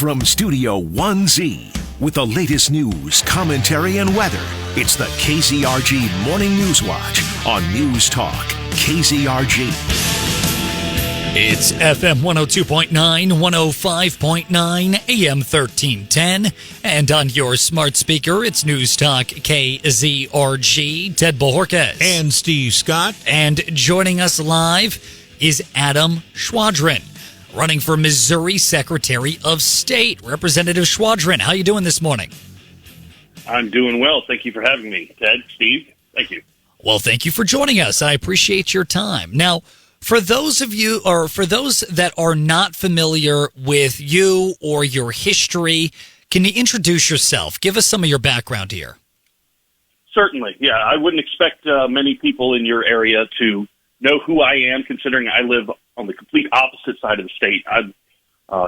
From Studio 1Z, with the latest news, commentary, and weather, it's the KZRG Morning News Watch on Newstalk, KZRG. It's FM 102.9, 105.9, AM 1310, and on your smart speaker, it's Newstalk, KZRG. Ted Bojorquez. And Steve Scott. And joining us live is Adam Schwadron, running for Missouri Secretary of State. Representative Schwadron, how you doing this morning? I'm doing well. Thank you for having me, Ted, Steve. Thank you. Well, thank you for joining us. I appreciate your time. Now, for those of you, or for those that are not familiar with you or your history, can you introduce yourself? Give us some of your background here. Certainly. Yeah, I wouldn't expect many people in your area to know who I am, considering I live on the complete opposite side of the state. I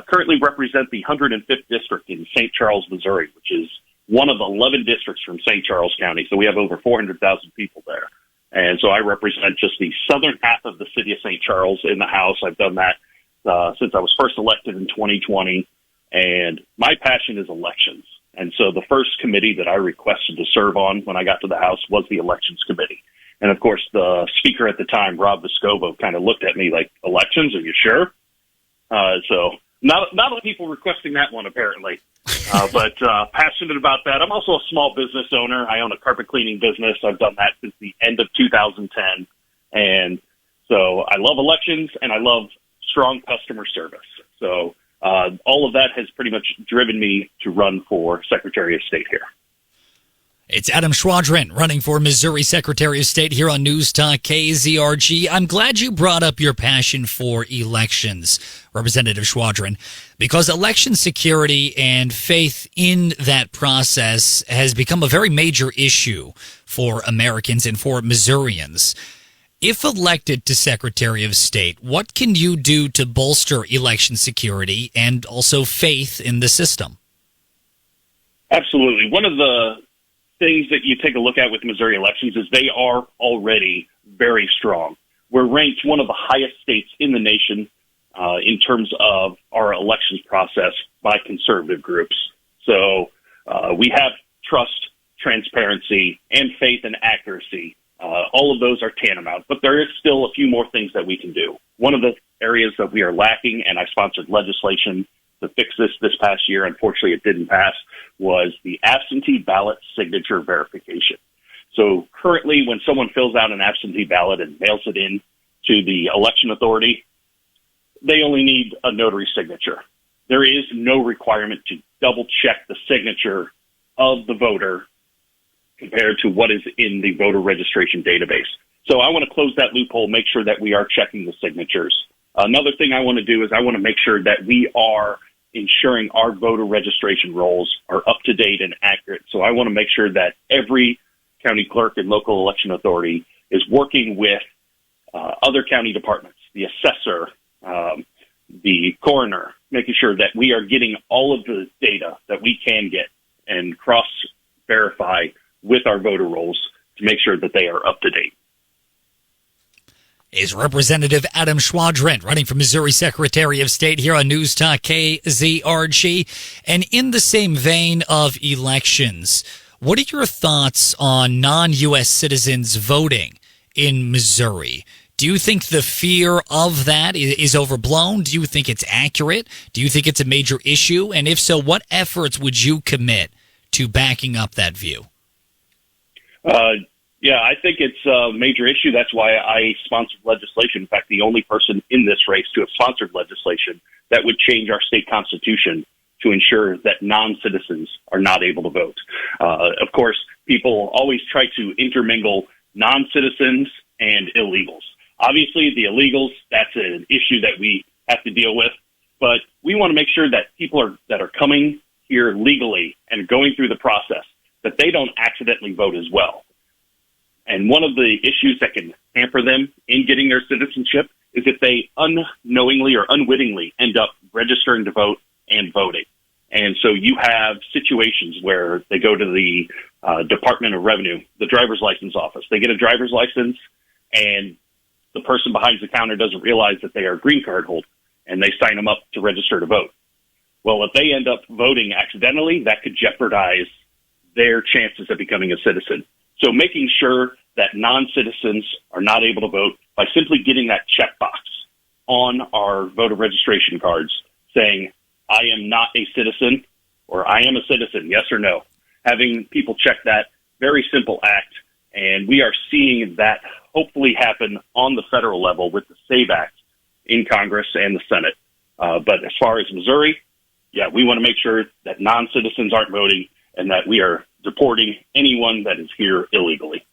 currently represent the 105th District in St. Charles, Missouri, which is one of 11 districts from St. Charles County. So we have over 400,000 people there. And so I represent just the southern half of the city of St. Charles in the House. I've done that since I was first elected in 2020. And my passion is elections. And so the first committee that I requested to serve on when I got to the House was the Elections Committee. And, of course, the speaker at the time, Rob Vescovo, kind of looked at me like, elections, are you sure? So not a lot of people requesting that one, apparently. But passionate about that. I'm also a small business owner. I own a carpet cleaning business. I've done that since the end of 2010. And so I love elections, and I love strong customer service. So all of that has pretty much driven me to run for Secretary of State here. It's Adam Schwadron running for Missouri Secretary of State here on Newstalk KZRG. I'm glad you brought up your passion for elections, Representative Schwadron, because election security and faith in that process has become a very major issue for Americans and for Missourians. If elected to Secretary of State, what can you do to bolster election security and also faith in the system? Absolutely. One of the things that you take a look at with Missouri elections is they are already very strong. We're ranked one of the highest states in the nation in terms of our elections process by conservative groups. So we have trust, transparency, and faith and accuracy. All of those are tantamount, but there is still a few more things that we can do. One of the areas that we are lacking, and I sponsored legislation to fix this past year, unfortunately it didn't pass, was the absentee ballot signature verification. So currently when someone fills out an absentee ballot and mails it in to the election authority, they only need a notary signature. There is no requirement to double check the signature of the voter compared to what is in the voter registration database. So I want to close that loophole, make sure that we are checking the signatures. Another thing I want to do is I want to make sure that we are ensuring our voter registration rolls are up to date and accurate. So I want to make sure that every county clerk and local election authority is working with other county departments, the assessor, the coroner, making sure that we are getting all of the data that we can get and cross-verify with our voter rolls to make sure that they are up to date. Is Representative Adam Schwadron running for Missouri Secretary of State here on Newstalk KZRG. And in the same vein of elections, what are your thoughts on non-U.S. citizens voting in Missouri? Do you think the fear of that is overblown? Do you think it's accurate? Do you think it's a major issue? And if so, what efforts would you commit to backing up that view? Yeah, I think it's a major issue. That's why I sponsored legislation. In fact, the only person in this race to have sponsored legislation that would change our state constitution to ensure that non-citizens are not able to vote. Of course, people always try to intermingle non-citizens and illegals. Obviously, the illegals, that's an issue that we have to deal with. But we want to make sure that people that are coming here legally and going through the process, that they don't accidentally vote as well. And one of the issues that can hamper them in getting their citizenship is if they unknowingly or unwittingly end up registering to vote and voting. And so you have situations where they go to the Department of Revenue, the driver's license office. They get a driver's license, and the person behind the counter doesn't realize that they are a green card holder, and they sign them up to register to vote. Well, if they end up voting accidentally, that could jeopardize their chances of becoming a citizen. So making sure that non-citizens are not able to vote by simply getting that checkbox on our voter registration cards saying, I am not a citizen, or I am a citizen, yes or no. Having people check that, very simple act, and we are seeing that hopefully happen on the federal level with the SAVE Act in Congress and the Senate. But as far as Missouri, yeah, we want to make sure that non-citizens aren't voting and that we are deporting anyone that is here illegally.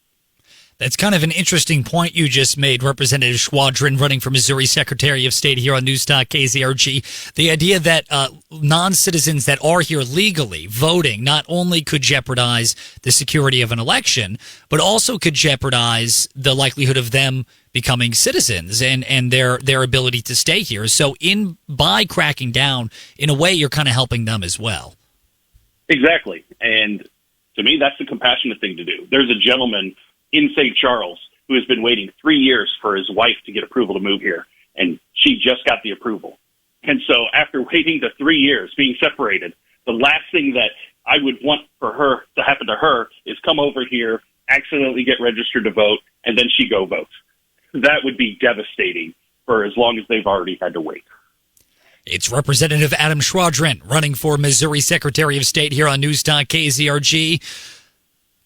That's kind of an interesting point you just made, Representative Schwadron, running for Missouri Secretary of State here on Newstalk KZRG. The idea that non-citizens that are here legally voting not only could jeopardize the security of an election, but also could jeopardize the likelihood of them becoming citizens and their ability to stay here. So by cracking down, in a way, you're kind of helping them as well. Exactly. And to me, that's the compassionate thing to do. There's a gentleman in St. Charles who has been waiting 3 years for his wife to get approval to move here, and she just got the approval. And so after waiting the 3 years, being separated, the last thing that I would want for her to happen to her is come over here, accidentally get registered to vote, and then she go vote. That would be devastating for as long as they've already had to wait. It's Representative Adam Schwadron running for Missouri Secretary of State here on Newstalk KZRG.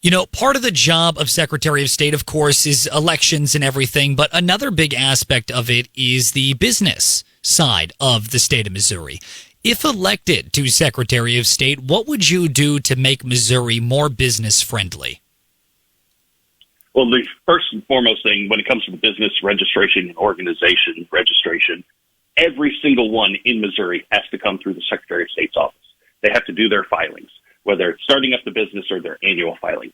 You know, part of the job of Secretary of State, of course, is elections and everything, but another big aspect of it is the business side of the state of Missouri. If elected to Secretary of State, what would you do to make Missouri more business friendly? Well, the first and foremost thing when it comes to the business registration and organization registration, every single one in Missouri has to come through the Secretary of State's office. They have to do their filings, whether it's starting up the business or their annual filing.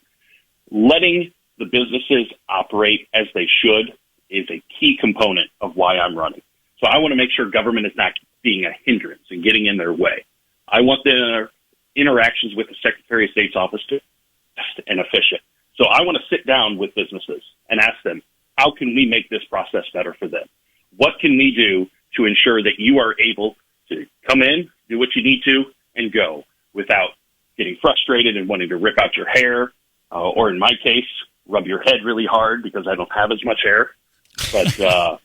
Letting the businesses operate as they should is a key component of why I'm running. So I want to make sure government is not being a hindrance and getting in their way. I want their interactions with the Secretary of State's office to be fast and efficient. So I want to sit down with businesses and ask them, how can we make this process better for them? What can we do to ensure that you are able to come in, do what you need to, and go without getting frustrated and wanting to rip out your hair, or in my case, rub your head really hard because I don't have as much hair. But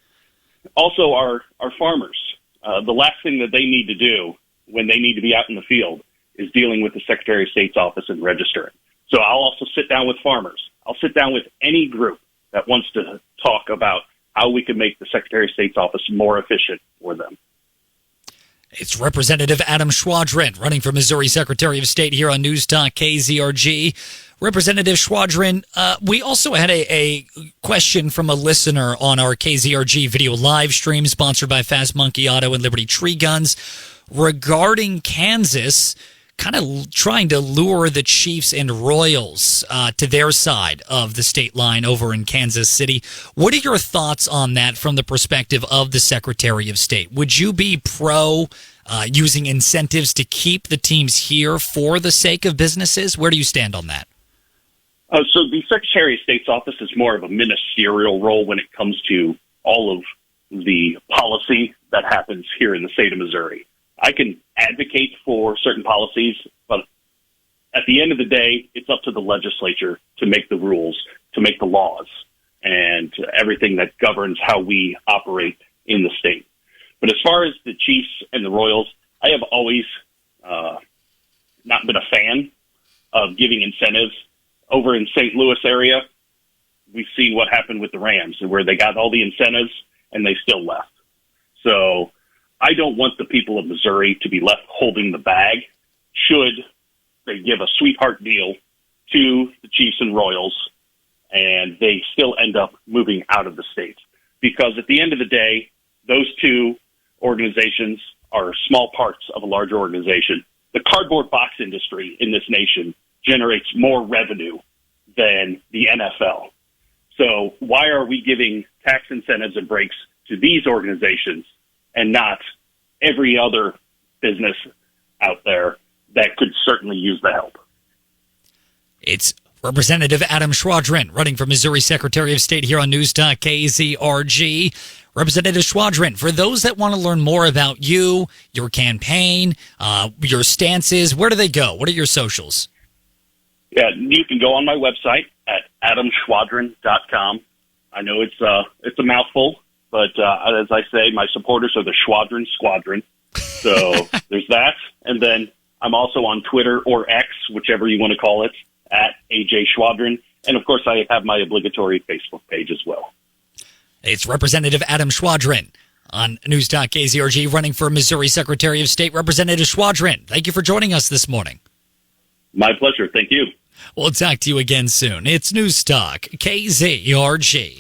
also our farmers. The last thing that they need to do when they need to be out in the field is dealing with the Secretary of State's office and registering. So I'll also sit down with farmers. I'll sit down with any group that wants to talk about how we can make the Secretary of State's office more efficient for them. It's Representative Adam Schwadron running for Missouri Secretary of State here on Newstalk KZRG. Representative Schwadron, we also had a question from a listener on our KZRG video live stream sponsored by Fast Monkey Auto and Liberty Tree Guns regarding Kansas kind of trying to lure the Chiefs and Royals to their side of the state line over in Kansas City. What are your thoughts on that from the perspective of the Secretary of State? Would you be pro using incentives to keep the teams here for the sake of businesses? Where do you stand on that? So the Secretary of State's office is more of a ministerial role when it comes to all of the policy that happens here in the state of Missouri. I can advocate for certain policies, but at the end of the day, it's up to the legislature to make the rules, to make the laws, and everything that governs how we operate in the state. But as far as the Chiefs and the Royals, I have always not been a fan of giving incentives. Over in St. Louis area, we've seen what happened with the Rams, where they got all the incentives and they still left. So I don't want the people of Missouri to be left holding the bag should they give a sweetheart deal to the Chiefs and Royals and they still end up moving out of the state. Because at the end of the day, those two organizations are small parts of a larger organization. The cardboard box industry in this nation generates more revenue than the NFL. So why are we giving tax incentives and breaks to these organizations and not every other business out there that could certainly use the help? It's Representative Adam Schwadron, running for Missouri Secretary of State here on Newstalk KZRG. Representative Schwadron, for those that want to learn more about you, your campaign, your stances, where do they go? What are your socials? Yeah, you can go on my website at adamschwadron.com. I know it's a mouthful, but as I say, my supporters are the Schwadron Squadron. So there's that. And then I'm also on Twitter or X, whichever you want to call it, at AJ Schwadron. And, of course, I have my obligatory Facebook page as well. It's Representative Adam Schwadron on Newstalk KZRG, running for Missouri Secretary of State. Representative Schwadron, thank you for joining us this morning. My pleasure. Thank you. We'll talk to you again soon. It's Newstalk KZRG.